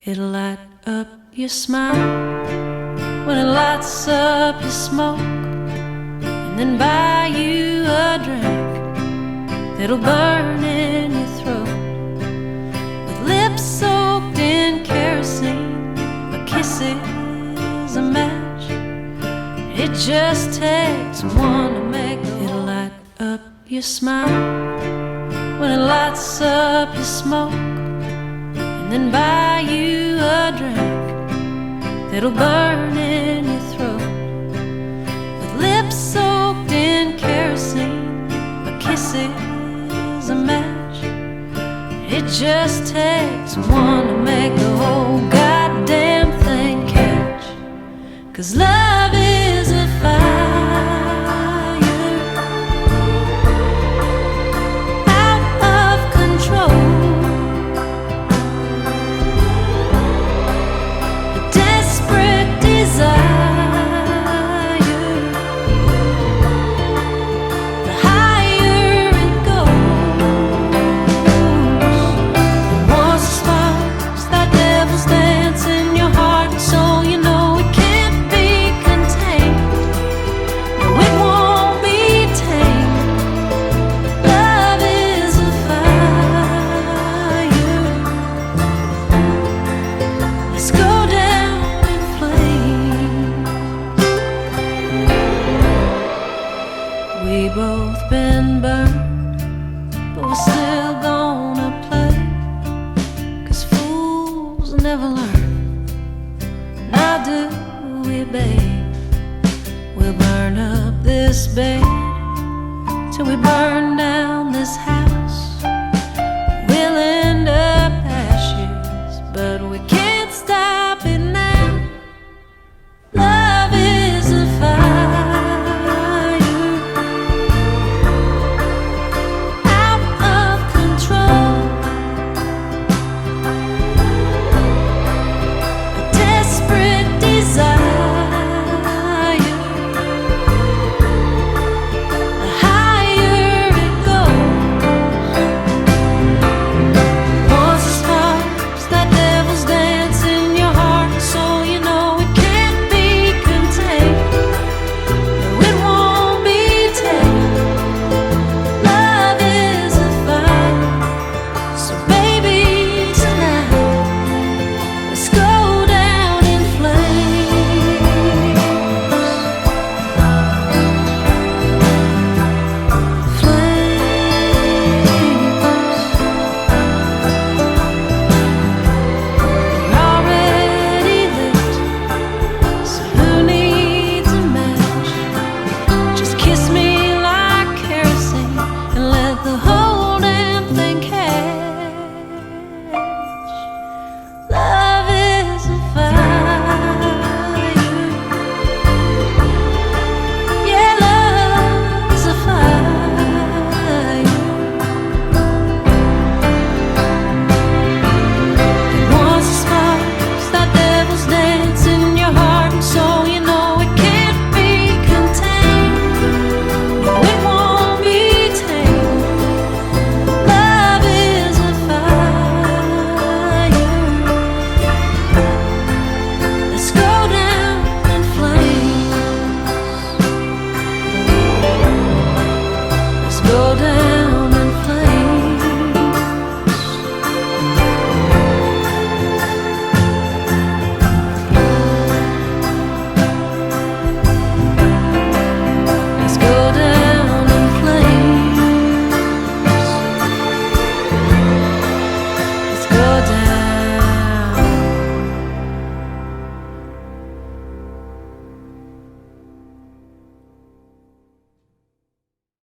It'll light up your smile when it lights up your smoke, and then buy you a drink that'll burn in your throat. With lips soaked in kerosene, a kiss is a match. It just takes one to make it. It'll light up your smile when it lights up your smoke, and then buy you a drink that'll burn in your throat. With lips soaked in kerosene, a kiss is a match. It just takes one to make the whole goddamn thing catch. 'Cause love is a fire out of control. Never